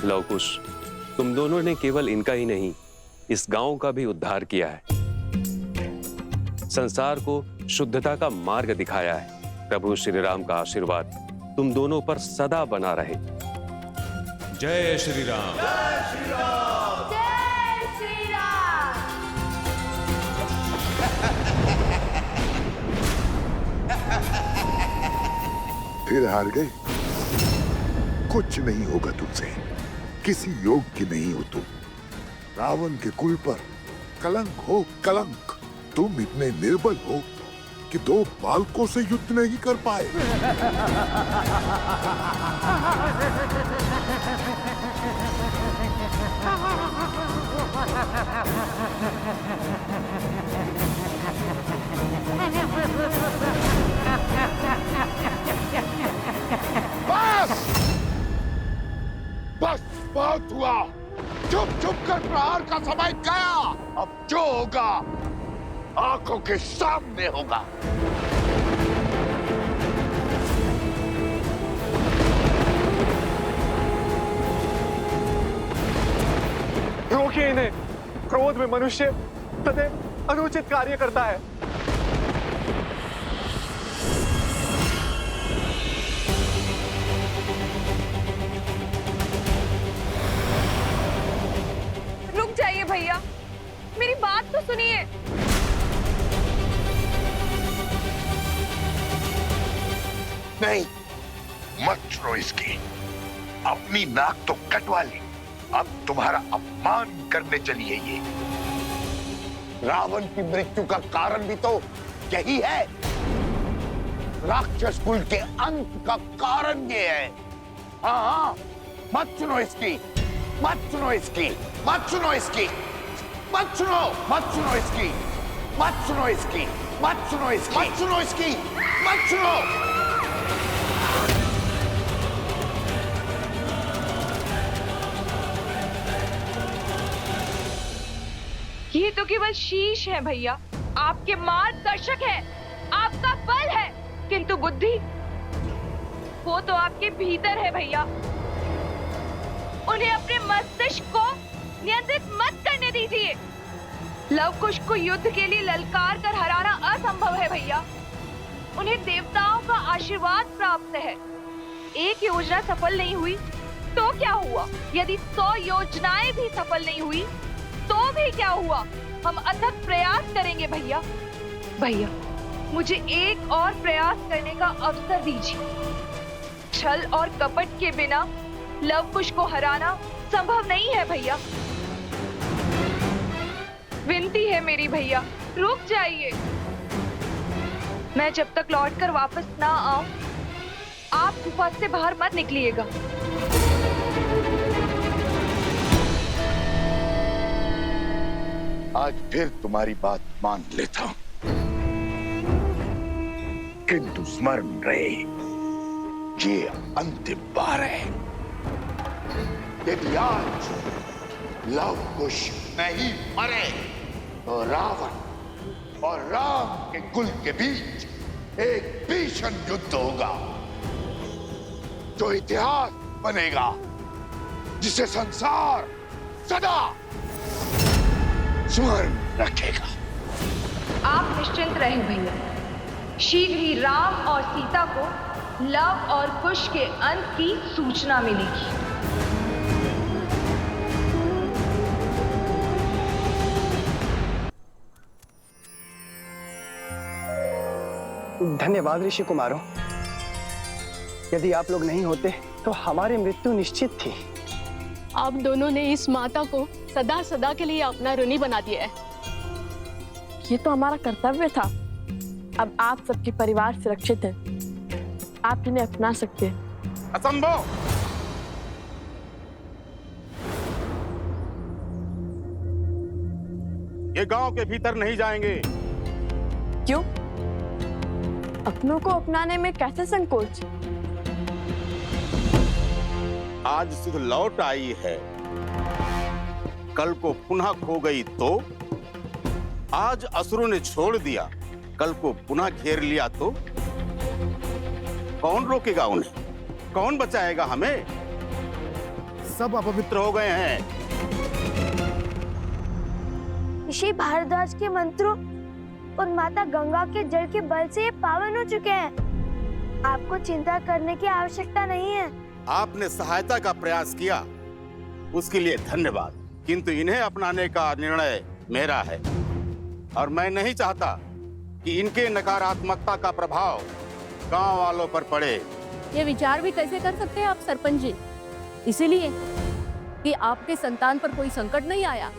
लवकुश, तुम दोनों ने केवल इनका ही नहीं, इस गांव का भी उद्धार किया है, संसार को शुद्धता का मार्ग दिखाया है। प्रभु श्री राम का आशीर्वाद तुम दोनों पर सदा बना रहे। जय श्री राम। जय श्री राम। जय श्री राम। फिर हार गए? कुछ नहीं होगा तुमसे, किसी योग की नहीं हो तुम। रावण के कुल पर कलंक हो कलंक। तुम इतने निर्बल हो कि 2 बालकों से युद्ध नहीं कर पाए। बस बस, बहुत हुआ। चुप चुप कर प्रहार का समय गया। अब जो होगा आंखों के सामने होगा। रोकिए इन्हें। क्रोध में मनुष्य सदैव अनुचित कार्य करता है। रुक जाइए भैया, मेरी बात तो सुनिए। नहीं, मत सुनो इसकी। अपनी नाक तो कटवा ली, अब तुम्हारा अपमान करने चली है ये। रावण की मृत्यु का कारण भी तो यही है। राक्षस कुल के अंत का कारण ये है। हाँ, मत सुनो इसकी, मत सुनो इसकी, मत सुनो इसकी, मत सुनो, मत सुनो इसकी, मत सुनो इसकी, मत सुनो इसकी, मत सुनो इसकी, मत सुनो। ये तो केवल शीश है भैया, आपके मार्गदर्शक है, आपका बल है, किंतु बुद्धि वो तो आपके भीतर है भैया। उन्हें अपने मस्तिष्क को नियंत्रित मत करने दीजिए। लवकुश को युद्ध के लिए ललकार कर हराना असंभव है भैया। उन्हें देवताओं का आशीर्वाद प्राप्त है। एक योजना सफल नहीं हुई तो क्या हुआ? यदि 100 योजनाएं भी सफल नहीं हुई तो भी क्या हुआ? हम अथक प्रयास करेंगे भैया। भैया, मुझे एक और प्रयास करने का अवसर दीजिए। छल और कपट के बिना लवकुश को हराना संभव नहीं है भैया। विनती है मेरी भैया, रुक जाइए। मैं जब तक लौटकर वापस ना आऊं, आप गुफा से बाहर मत निकलिएगा। आज फिर तुम्हारी बात मान लेता हूं, किंतु स्मरण रहे, ये अंतिम बार है। यदि आज लवकुश नहीं मरे तो रावण और राम के कुल के बीच एक भीषण युद्ध होगा, जो इतिहास बनेगा, जिसे संसार सदा स्मरण रखेगा। आप निश्चिंत रहें भैया, शीघ्र ही राम और सीता को लव और कुश के अंत की सूचना मिलेगी। धन्यवाद ऋषि कुमारों। यदि आप लोग नहीं होते तो हमारी मृत्यु निश्चित थी। आप दोनों ने इस माता को सदा सदा के लिए अपना ऋणी बना दिया है। ये तो हमारा कर्तव्य था। अब आप सबके परिवार सुरक्षित हैं, आप इन्हें अपना सकते हैं। असंभव। ये गांव के भीतर नहीं जाएंगे। क्यों? अपनों को अपनाने में कैसे संकोच? आज सुध लौट आई है, कल को पुनः खो गई तो? आज असुरों ने छोड़ दिया, कल को पुनः घेर लिया तो? कौन रोकेगा उन्हें? कौन बचाएगा हमें? सब अपवित्र हो गए हैं। ऋषि भारद्वाज के मंत्रों और माता गंगा के जल के बल से ये पावन हो चुके हैं। आपको चिंता करने की आवश्यकता नहीं है। आपने सहायता का प्रयास किया, उसके लिए धन्यवाद, किंतु इन्हें अपनाने का निर्णय मेरा है और मैं नहीं चाहता कि इनके नकारात्मकता का प्रभाव गांव वालों पर पड़े। ये विचार भी कैसे कर सकते हैं आप सरपंच जी? इसीलिए कि आपके संतान पर कोई संकट नहीं आया।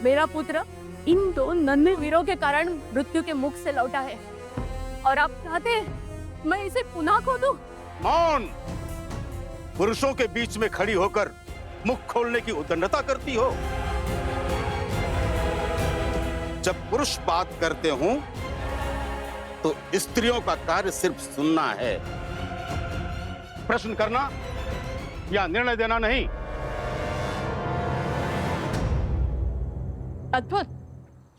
मेरा पुत्र इन दो नन्हे वीरों के कारण मृत्यु के मुख से लौटा है और आप चाहते हैं मैं इसे पुनः खो दूं? मौन! पुरुषों के बीच में खड़ी होकर मुख खोलने की उद्दंडता करती हो। जब पुरुष बात करते हों तो स्त्रियों का कार्य सिर्फ सुनना है, प्रश्न करना या निर्णय देना नहीं। अद्भुत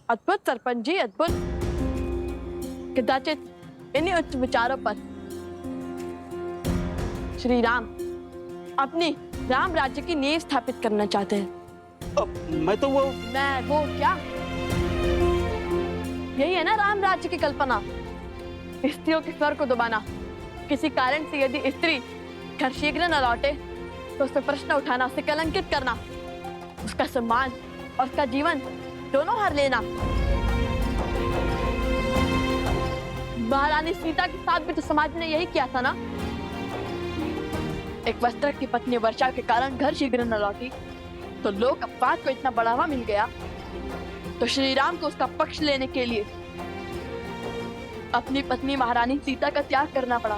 अद्भुत सरपंच जी, अद्भुत। कदाचित इन्हीं उच्च विचारों पर श्री राम अपनी राम राज्य की नींव स्थापित करना चाहते हैं। मैं वो क्या? यही है ना राम राज्य की कल्पना, स्त्रियों के स्वर को दबाना। किसी कारण से यदि स्त्री घर शीघ्र न लौटे तो उस पर प्रश्न उठाना, उसे कलंकित करना, उसका सम्मान और उसका जीवन दोनों हर लेना। महारानी सीता के साथ भी तो समाज ने यही किया था ना। एक वस्त्र की पत्नी वर्षा के कारण घर शीघ्र न लौटी तो लोक अपवाद को इतना बढ़ावा मिल गया, तो श्री राम को उसका पक्ष लेने के लिए अपनी पत्नी महारानी सीता का त्याग करना पड़ा।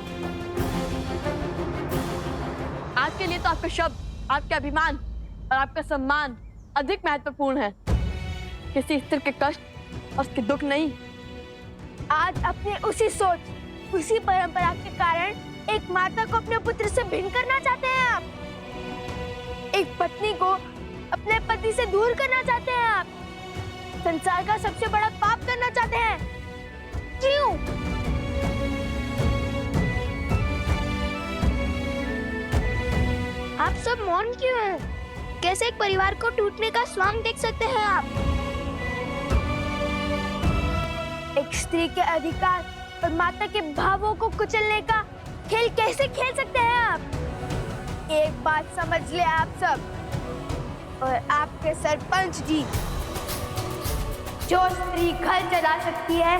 आज के लिए तो आपका शब्द, आपका अभिमान और आपका सम्मान अधिक महत्वपूर्ण है, किसी स्त्री के कष्ट और उसके दुख नहीं। आज अपने उसी सोच, उसी परंपरा के कारण एक माता को अपने पुत्र से भिन्न करना चाहते हैं आप। एक पत्नी को अपने पति से दूर करना चाहते हैं आप। संसार का सबसे बड़ा पाप करना चाहते हैं। क्यों? आप सब मौन क्यों हैं? कैसे एक परिवार को टूटने का स्वांग देख सकते हैं आप? एक स्त्री के अधिकार और माता के भावों को कुचलने का खेल कैसे खेल सकते हैं आप? एक बात समझ ले आप सब और आपके सरपंच जी, जो स्त्री घर चला सकती है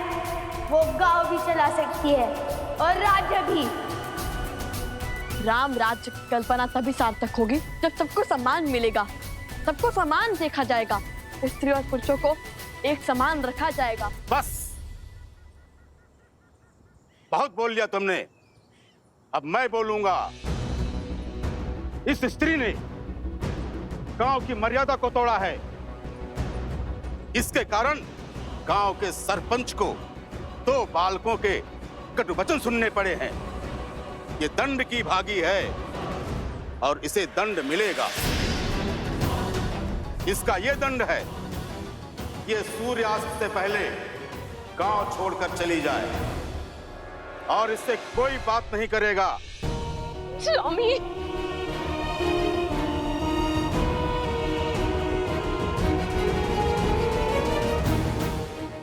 वो गांव भी चला सकती है और राज्य भी। राम राज्य की कल्पना तभी सार्थक होगी जब सबको सम्मान मिलेगा, सबको समान देखा जाएगा, स्त्री और पुरुषों को एक समान रखा जाएगा। बस, बहुत बोल लिया तुमने, अब मैं बोलूंगा। इस स्त्री ने गांव की मर्यादा को तोड़ा है। इसके कारण गांव के सरपंच को 2 बालकों के कटु वचन सुनने पड़े हैं। ये दंड की भागी है और इसे दंड मिलेगा। इसका ये दंड है, ये सूर्यास्त से पहले गांव छोड़कर चली जाए और इससे कोई बात नहीं करेगा। स्वामी,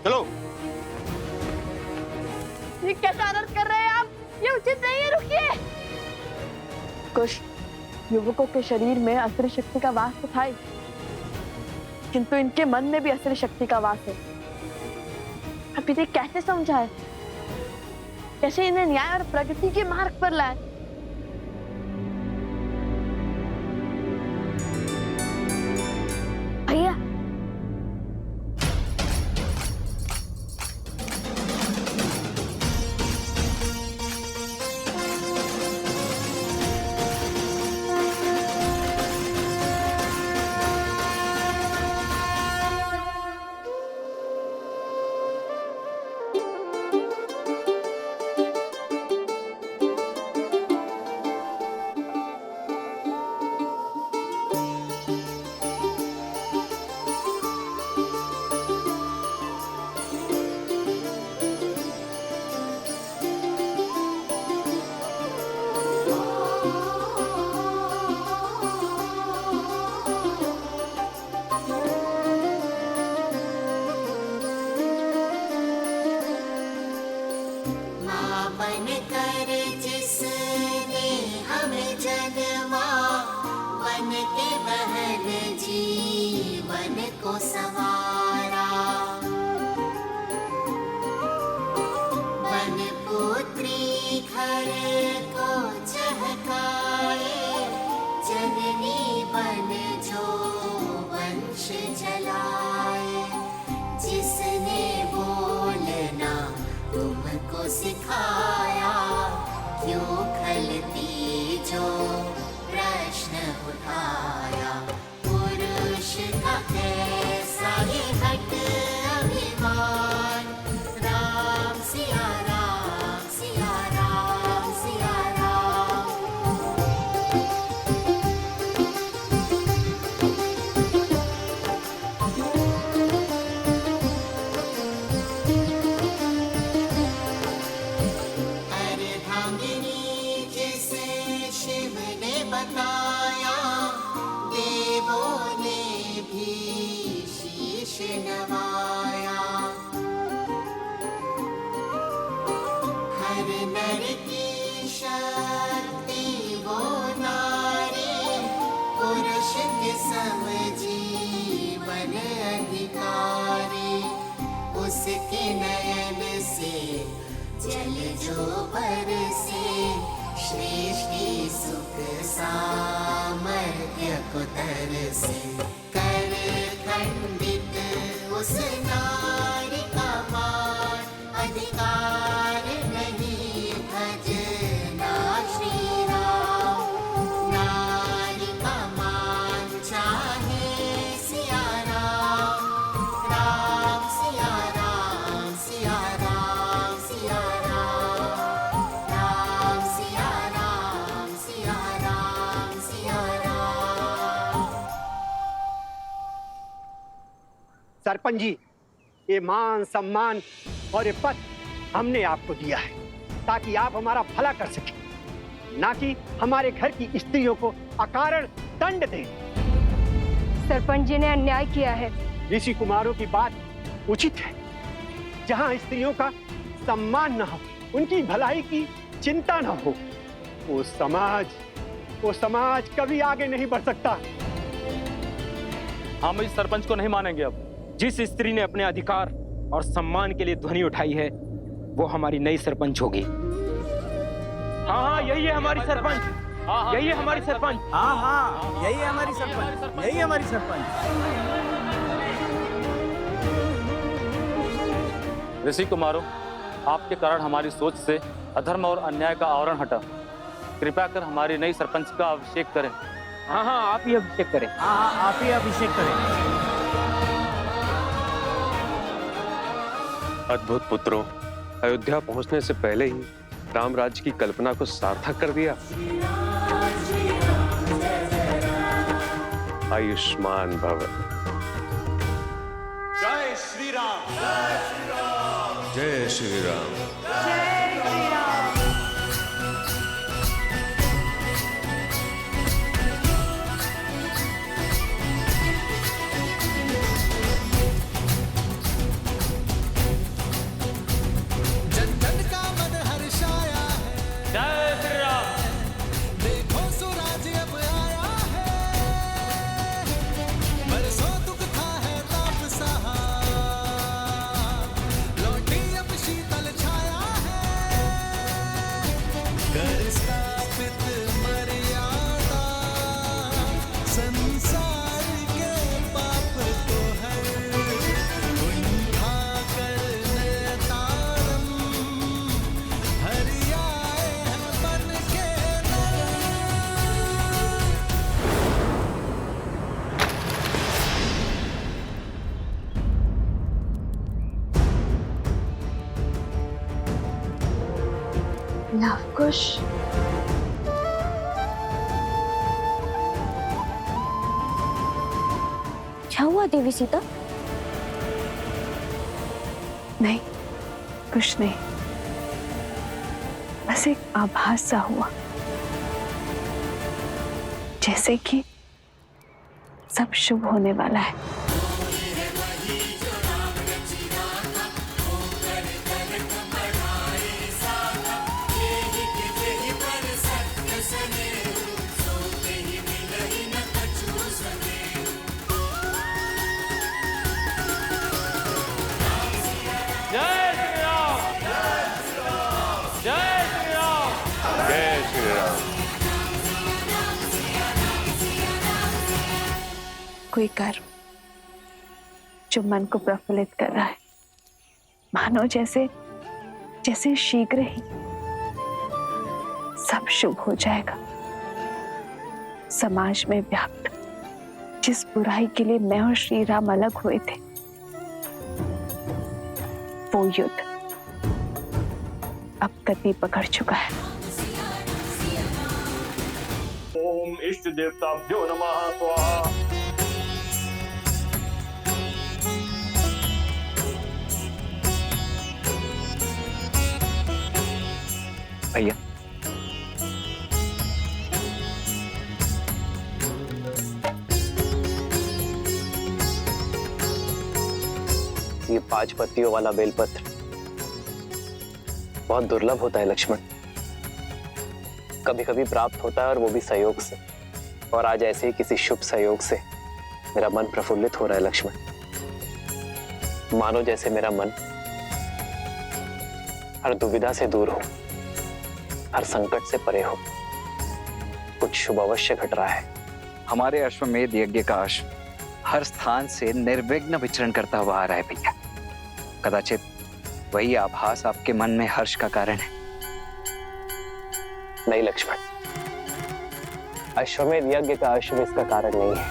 चलो। ये कैसा अनर्थ कर रहे हैं आप? ये उचित नहीं है, रुकिए। कुछ युवकों के शरीर में असुरी शक्ति का वास तो था ही, किंतु इनके मन में भी असुरी शक्ति का वास है। अब इन्हें कैसे समझाए, कैसे इन्हें न्याय और प्रगति के मार्ग पर लाए? भैया, गलती जो प्रश्न उठाया, पुरुष का कैसा ये हट अभिमान। राम सिया राम सिया राम सिया राम। अर्धांगिनी जिसे शिव ने बताया, देवों ने भी शीश नवाया। हर नर की शक्ति वो नारी, पुरुष के सम जीवन अधिकारी। उसके नयन से जल जो बरसे, सृष्टि सुख सामर्थ्य को तरसे। कर खंडित उस नारी का मान, अधिकार नहीं भजना श्री राम। नारी का मान चाहे सिया राम। राम सिया राम सिया राम सिया राम। राम सिया राम सिया राम सिया राम। सरपंच जी, ये मान सम्मान और ये पद हमने आपको दिया है ताकि आप हमारा भला कर सकें, ना कि हमारे घर की स्त्रियों को अकारण दंड दें। सरपंच जी ने अन्याय किया है। ऋषि कुमारों की बात उचित है। जहां स्त्रियों का सम्मान न हो, उनकी भलाई की चिंता न हो, वो समाज कभी आगे नहीं बढ़ सकता। हम इस सरपंच को नहीं मानेंगे। अब जिस स्त्री ने अपने अधिकार और सम्मान के लिए ध्वनि उठाई है, वो हमारी नई सरपंच होगी। हाँ, यही है हमारी सरपंच। यही है हमारी सरपंच। हाँ, यही है हमारी सरपंच। यही हमारी सरपंच। ऋषि कुमारों, आपके कारण हमारी सोच से अधर्म और अन्याय का आवरण हटा। कृपया कर हमारी नई सरपंच का अभिषेक करें। हाँ, आप ही अभिषेक करें। हाँ, आप ही अभिषेक करें। अद्भुत पुत्रों, अयोध्या पहुंचने से पहले ही राम राज्य की कल्पना को सार्थक कर दिया। आयुष्मान भव। जय श्री राम। जय श्री राम। लवकुश, क्या हुआ देवी सीता? नहीं, कुछ नहीं, बस एक आभास सा हुआ, जैसे कि सब शुभ होने वाला है। कोई कर्म जो मन को प्रफुल्लित कर रहा है, मानो जैसे शीघ्र ही सब शुभ हो जाएगा। समाज में व्याप्त जिस बुराई के लिए मैं और श्री राम अलग हुए थे, वो युद्ध अब गति पकड़ चुका है। ओम इष्ट देवताभ्यो नमः स्वाहा। भैया ये 5 पत्तियों वाला बेलपत्र बहुत दुर्लभ होता है लक्ष्मण। कभी कभी प्राप्त होता है और वो भी सहयोग से, और आज ऐसे ही किसी शुभ सहयोग से मेरा मन प्रफुल्लित हो रहा है लक्ष्मण। मानो जैसे मेरा मन हर दुविधा से दूर हो, हर संकट से परे हो। कुछ शुभ अवश्य घट रहा है। हमारे अश्वमेध यज्ञ का अश्व हर स्थान से निर्विघ्न विचरण करता हुआ आ रहा है भैया। कदाचित वही आभास आपके मन में हर्ष का कारण है। नहीं लक्ष्मण, अश्वमेध यज्ञ का अश्व इसका कारण नहीं है।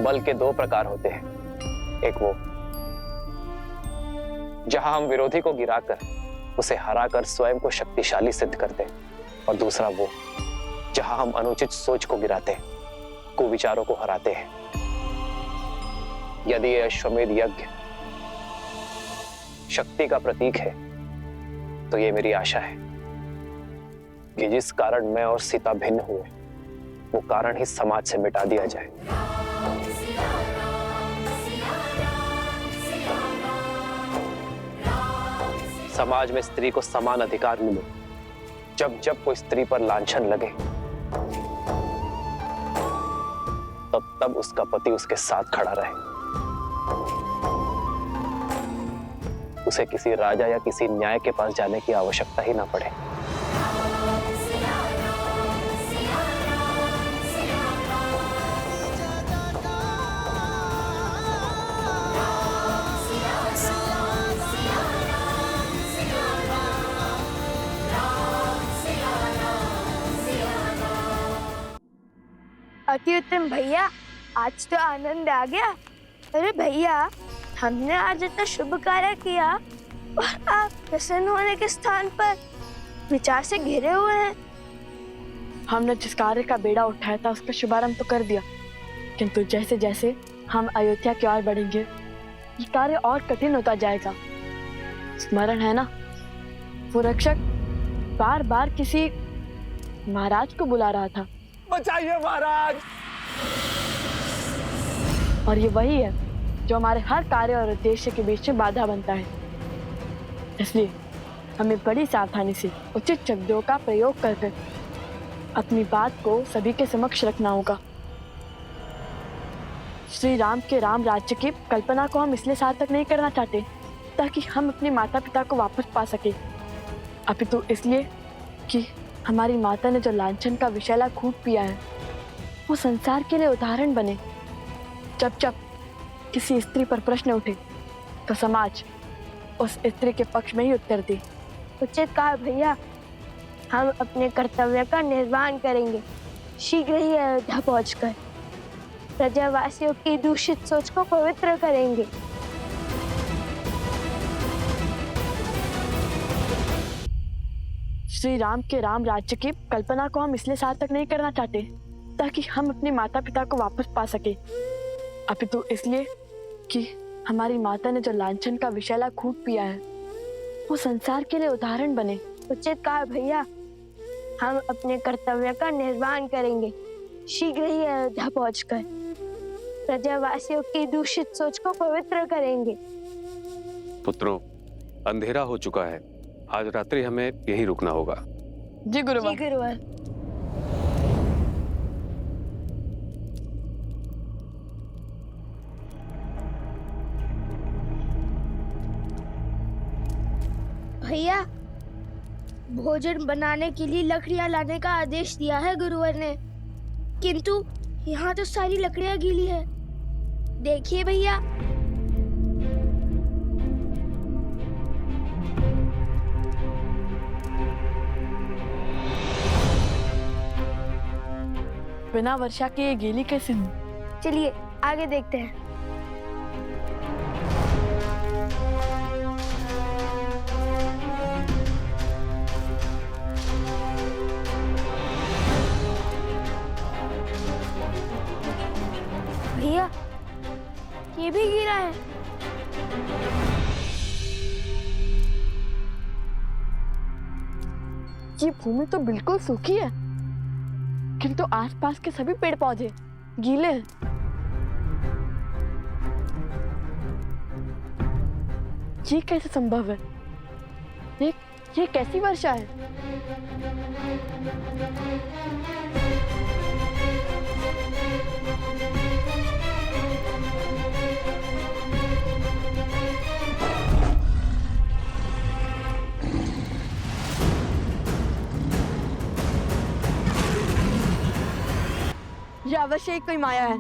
बल के 2 प्रकार होते हैं। एक वो जहां हम विरोधी को गिराकर उसे हराकर स्वयं को शक्तिशाली सिद्ध करते, और दूसरा वो जहां हम अनुचित सोच को गिराते, कुविचारों को हराते हैं। यदि ये अश्वमेध यज्ञ शक्ति का प्रतीक है, तो ये मेरी आशा है कि जिस कारण मैं और सीता भिन्न हुए, वो कारण ही समाज से मिटा दिया जाए। समाज में स्त्री को समान अधिकार मिले। जब जब कोई स्त्री पर लांछन लगे, तब तब उसका पति उसके साथ खड़ा रहे। उसे किसी राजा या किसी न्याय के पास जाने की आवश्यकता ही ना पड़े। अति उत्तम भैया, आज तो आनंद आ गया। अरे भैया, हमने आज इतना शुभ कार्य किया और आप प्रसन्न होने के स्थान पर विचार से घिरे हुए हैं। हमने जिस कार्य का बेड़ा उठाया था उसका शुभारंभ तो कर दिया, किंतु जैसे जैसे हम अयोध्या की ओर बढ़ेंगे, ये कार्य और कठिन होता जाएगा। स्मरण है ना, वो रक्षक बार बार किसी महाराज को बुला रहा था। बचाइए महाराज। और ये वही है जो हमारे हर कार्य और उद्देश्य के बीच में बाधा बनता है। इसलिए हमें बड़ी सावधानी से उचित शब्दों का प्रयोग करके अपनी बात को सभी के समक्ष रखना होगा। श्री राम के राम राज्य की कल्पना को हम इसलिए सार्थक नहीं करना चाहते ताकि हम अपने माता पिता को वापस पा सके, अपितु इसलिए कि हमारी माता ने जो लांछन का विषैला खूब पिया है, वो संसार के लिए उदाहरण बने। जब जब किसी स्त्री पर प्रश्न उठे तो समाज उस स्त्री के पक्ष में ही उत्तर दे। उचित कहा भैया, हम अपने कर्तव्य का निर्वहन करेंगे। शीघ्र ही अयोध्या पहुंचकर प्रजावासियों की दूषित सोच को पवित्र करेंगे। श्री राम के राम राज्य की कल्पना को हम इसलिए सार्थक नहीं करना चाहते ताकि हम अपने माता पिता को वापस पा सके, अपितु इसलिए कि हमारी माता ने जो लांछन का विषैला खूब पिया है, वो संसार के लिए उदाहरण बने। उचित कहा भैया, हम अपने कर्तव्य का निर्वहन करेंगे। शीघ्र ही अयोध्या पहुंचकर प्रजावासियों की दूषित सोच को पवित्र करेंगे। पुत्रों, अंधेरा हो चुका है। आज रात्रि हमें यहीं रुकना होगा। जी गुरुवर। जी गुरुवर। भैया, भोजन बनाने के लिए लकड़ियां लाने का आदेश दिया है गुरुवर ने, किंतु यहाँ तो सारी लकड़ियां गीली है। देखिए भैया। बिना वर्षा के ये गीली कैसे हूँ? चलिए आगे देखते हैं। भैया ये भी गिरा है। ये भूमि तो बिल्कुल सूखी है, किंतु आसपास के सभी पेड़ पौधे गीले हैं। ये कैसे संभव है? ये कैसी वर्षा है? ये अवश्य ही कोई माया है।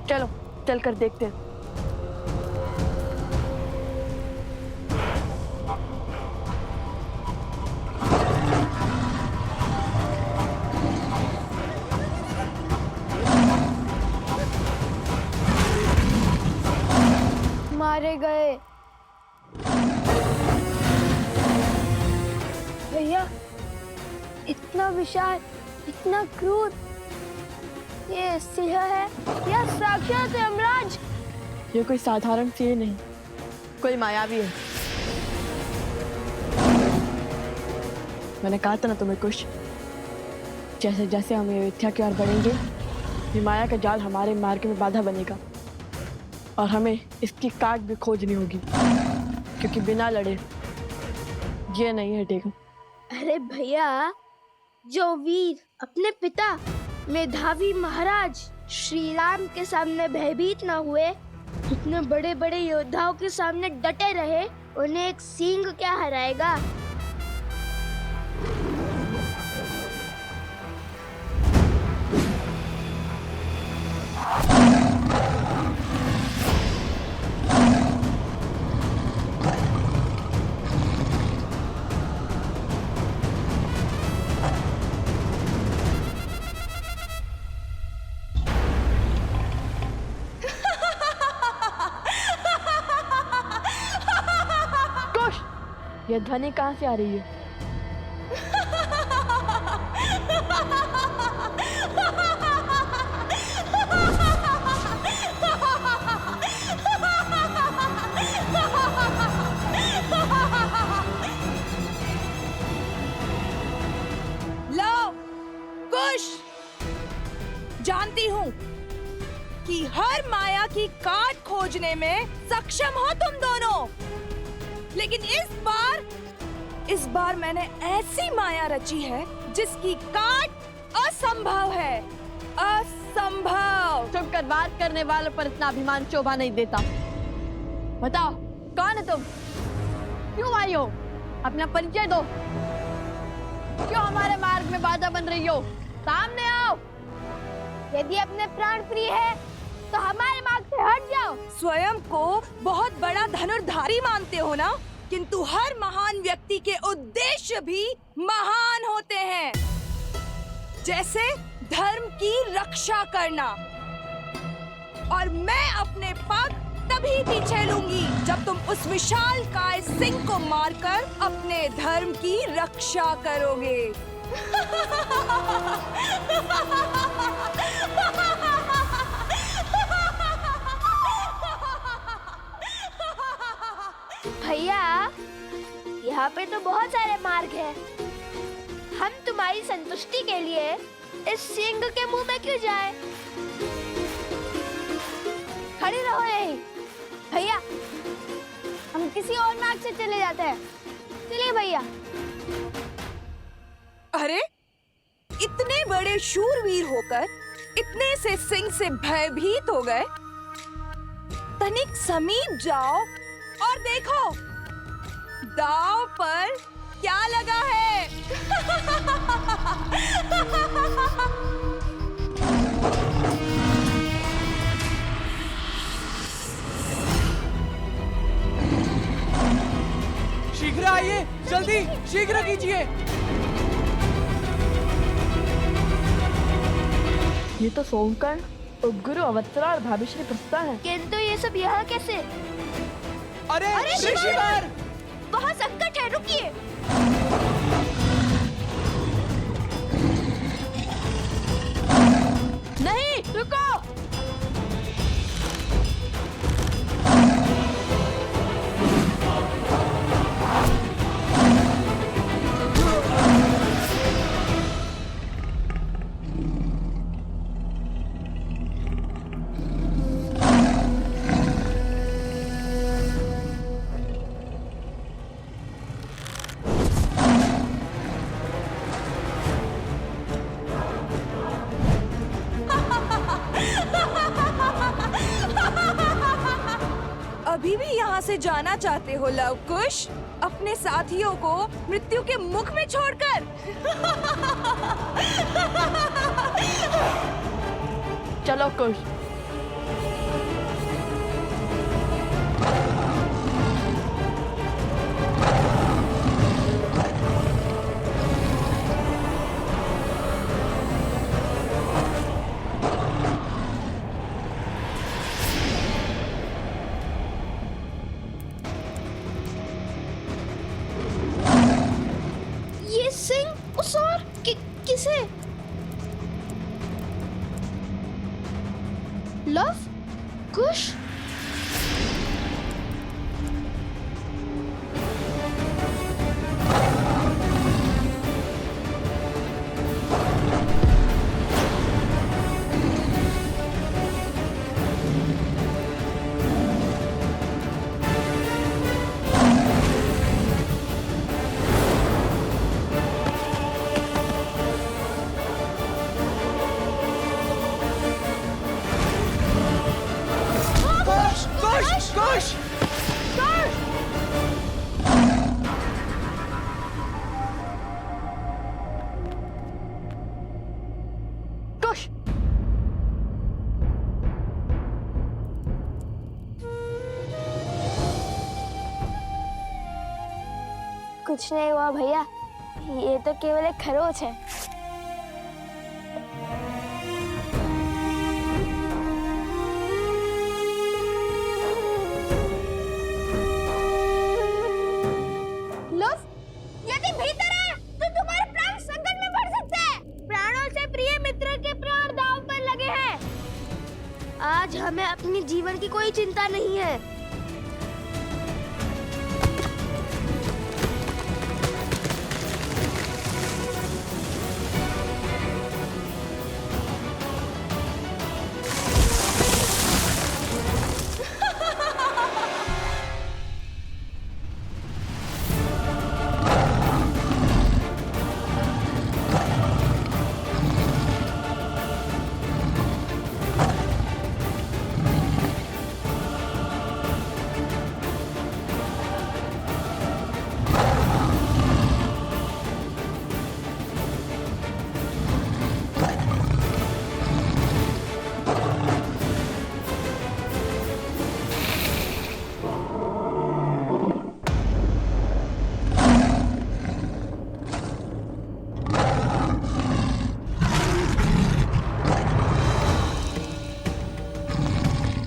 चलो चलकर देखते हैं। मारे गए। भैया इतना विशाल, इतना क्रूर, ये सिंह है या साक्षात यमराज? ये कोई साधारण सिंह नहीं, कोई मायावी है। मैंने कहा था ना तुम्हें कुछ, जैसे जैसे हम अयोध्या की ओर बढ़ेंगे, ये माया का जाल हमारे मार्ग में बाधा बनेगा और हमें इसकी काट भी खोजनी होगी, क्योंकि बिना लड़े ये नहीं हटेगा। अरे भैया, जो वीर अपने पिता मेधावी महाराज श्री राम के सामने भयभीत न हुए, इतने बड़े बड़े योद्धाओं के सामने डटे रहे, उन्हें एक सिंह क्या हराएगा? ये ध्वनि कहाँ से आ रही है? लो कुश, जानती हूँ कि हर माया की काट खोजने में सक्षम हो तुम दोनों, लेकिन इस बार मैंने ऐसी माया रची है जिसकी काट असंभव है। असंभव। चुप कर, बात करने वालों पर इतना अभिमान शोभा नहीं देता। बताओ कौन है तुम? क्यों आई हो? अपना परिचय दो। क्यों हमारे मार्ग में बाधा बन रही हो? सामने आओ। यदि अपने प्राण प्रिय है तो हमारे मार्ग से हट जाओ। स्वयं को बहुत बड़ा धनुर्धारी मानते हो ना, किंतु हर महान व्यक्ति के उद्देश्य भी महान होते हैं, जैसे धर्म की रक्षा करना। और मैं अपने पग तभी पीछे लूंगी जब तुम उस विशाल काय सिंह को मारकर अपने धर्म की रक्षा करोगे। भैया, यहाँ पे तो बहुत सारे मार्ग हैं। हम तुम्हारी संतुष्टि के लिए इस सिंह के मुंह में क्यों जाएं? खड़े रहो यहीं। भैया, हम किसी और मार्ग से चले जाते हैं। चलिए भैया। अरे, इतने बड़े शूरवीर होकर इतने से सिंह से भयभीत हो गए। तनिक समीप जाओ और देखो दांव पर क्या लगा है। शीघ्र कीजिए। ये तो सोमकर, उपगुरु अवतरा और भाभीश्री प्रस्ता है। किंतु ये सब यहाँ कैसे? अरे ऋषिवर, वहाँ संकट है, रुकिए। नहीं, रुको। अभी भी यहाँ से जाना चाहते हो लवकुश, अपने साथियों को मृत्यु के मुख में छोड़कर? चलो कुश। ये सिंह उस और किसे? लव कुश? कुश! कुश! कुछ नहीं हुआ भैया, ये तो केवल एक खरोच है। यदि भीतर है तो तुम्हारे प्राण संकट में पड़ सकते हैं। प्राणों से प्रिय मित्र के प्राण दांव पर लगे हैं। आज हमें अपनी जीवन की कोई चिंता नहीं है।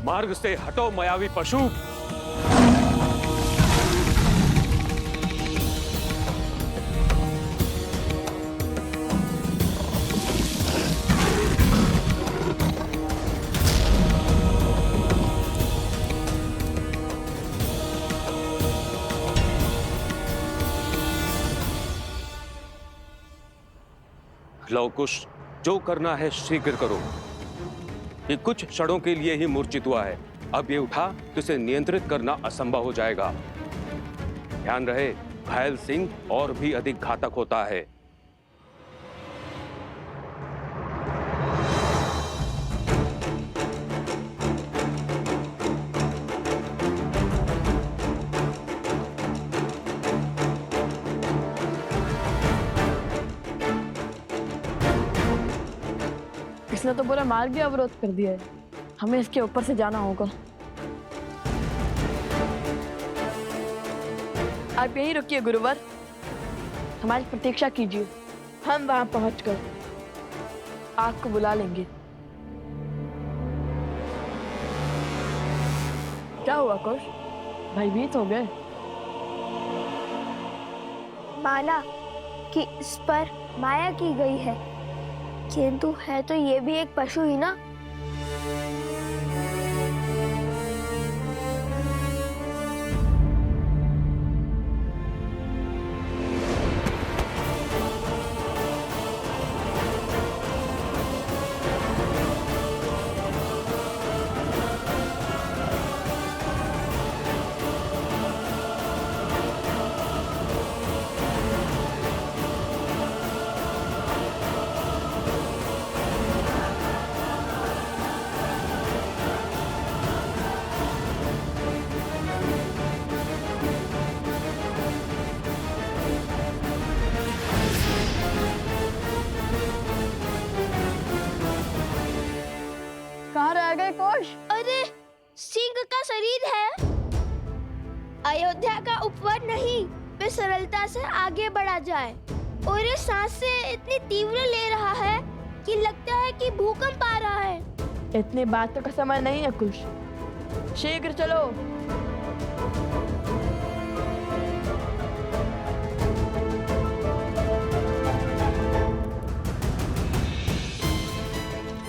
मार्ग से हटो मायावी पशु। लवकुश, जो करना है शीघ्र करो। ये कुछ क्षणों के लिए ही मूर्छित हुआ है। अब ये उठा तो इसे नियंत्रित करना असंभव हो जाएगा। ध्यान रहे, घायल सिंह और भी अधिक घातक होता है। इसने तो पूरा मार्ग भी अवरोध कर दिया है। हमें इसके ऊपर से जाना होगा। आप यहीं रुकिए गुरुवर, हमारी प्रतीक्षा कीजिए, हम वहां पहुंचकर आपको बुला लेंगे। क्या हुआ कुश, भयभीत हो गए? माना कि इस पर माया की गई है, किंतु है तो ये भी एक पशु ही ना। कहाँ रह गए कुश? अरे सिंह का शरीर है। अयोध्या का उपवन नहीं, वे सरलता से आगे बढ़ा जाए। और ये सांसें इतनी तीव्र ले रहा है कि लगता है कि भूकंप आ रहा है। इतनी बातों का समय नहीं है कुश, शीघ्र चलो।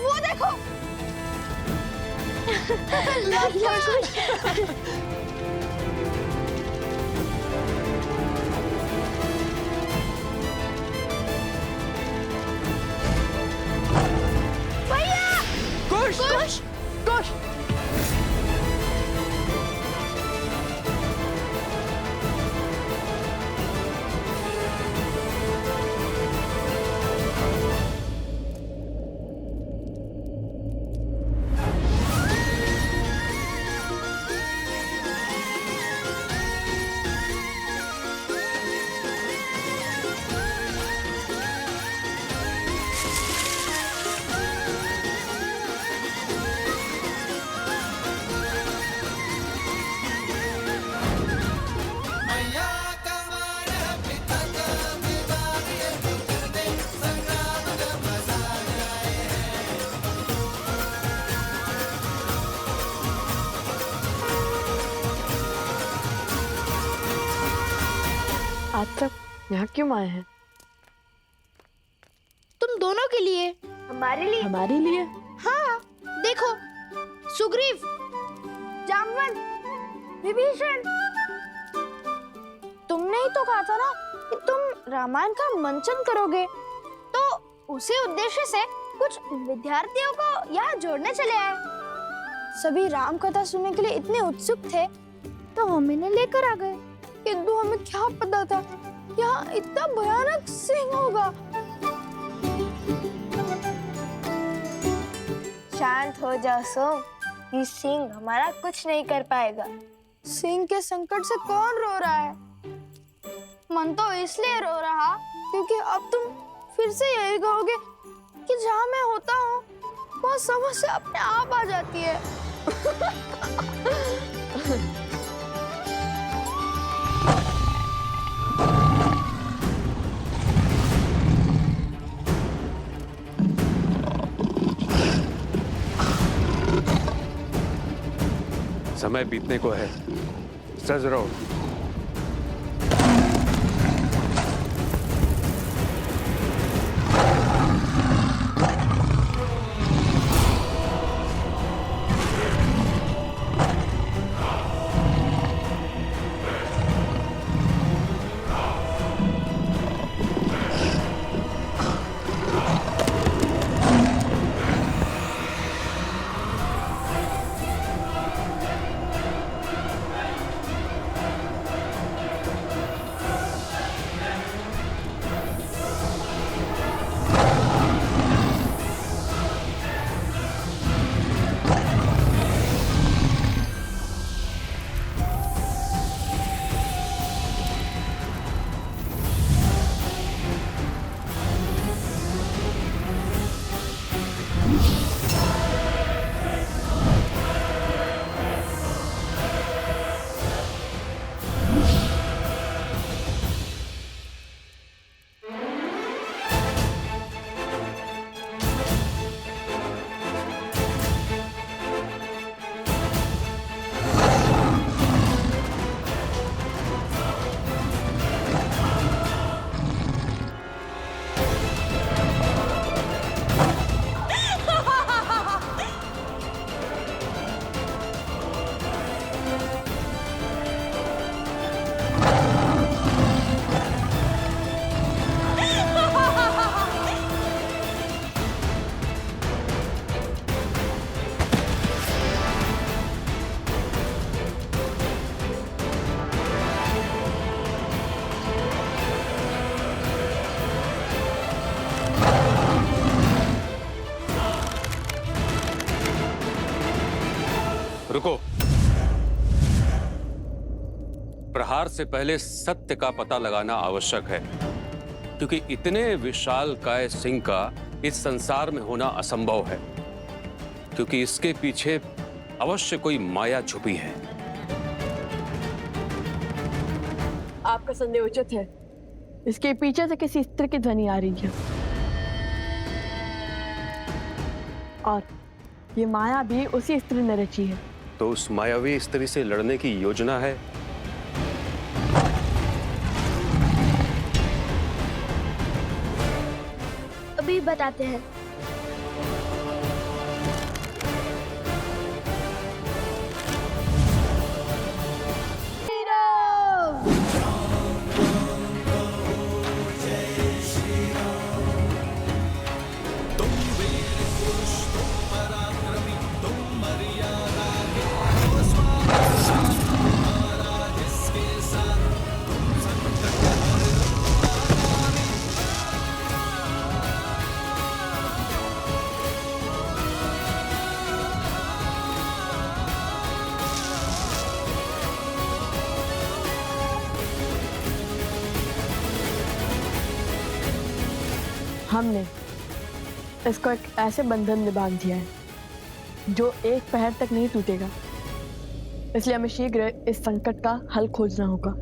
वो देखो। भैया! कुश! कुश! कुश! आज तक यहाँ क्यों आए हैं? तुम दोनों के लिए। हमारे लिए? हमारे लिए? हाँ, देखो, सुग्रीव, जामवंत, विभीषण, तुमने ही तो कहा था ना कि तुम रामायण का मंचन करोगे, तो उसी उद्देश्य से कुछ विद्यार्थियों को यहाँ जोड़ने चले आए। सभी राम कथा सुनने के लिए इतने उत्सुक थे, तो हम इन्हें लेकर आ गए। किंतु हमें क्या पता था यहाँ इतना भयानक सिंह होगा। शांत हो जाओ सोम, ये सिंह हमारा कुछ नहीं कर पाएगा। सिंह के संकट से कौन रो रहा है? मन तो इसलिए रो रहा क्योंकि अब तुम फिर से यही कहोगे कि जहाँ मैं होता हूँ वो समस्या अपने आप आ जाती है। समय बीतने को है, सज रहो। रुको। प्रहार से पहले सत्य का पता लगाना आवश्यक है, क्योंकि इतने विशालकाय सिंह का इस संसार में होना असंभव है, क्योंकि इसके पीछे अवश्य कोई माया छुपी है। आपका संदेह उचित है। इसके पीछे से किसी स्त्री की ध्वनि आ रही है, और ये माया भी उसी स्त्री ने रची है। तो उस मायावी स्त्री से लड़ने की योजना है? अभी बताते हैं। हमने इसको एक ऐसे बंधन में बांध दिया है जो एक पहर तक नहीं टूटेगा। इसलिए हमें शीघ्र इस संकट का हल खोजना होगा।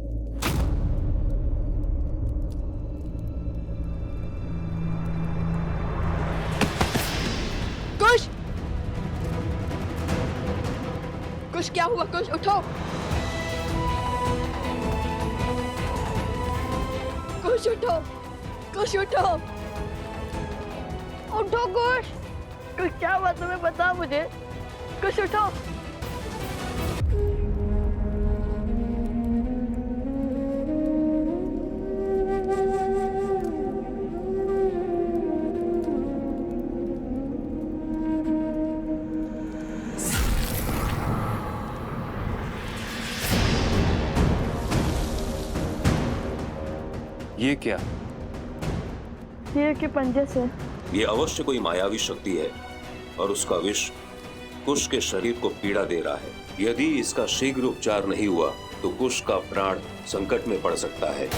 कुश! कुश, क्या हुआ? कुश, उठो! कुश, उठो! कुश, उठो! उठो कुश! कुश, क्या हुआ तुम्हें? बता मुझे। कुश, उठो! ये क्या? शेर के पंजे से। ये अवश्य कोई मायावी शक्ति है और उसका विष कुश के शरीर को पीड़ा दे रहा है। यदि इसका शीघ्र उपचार नहीं हुआ तो कुश का प्राण संकट में पड़ सकता है।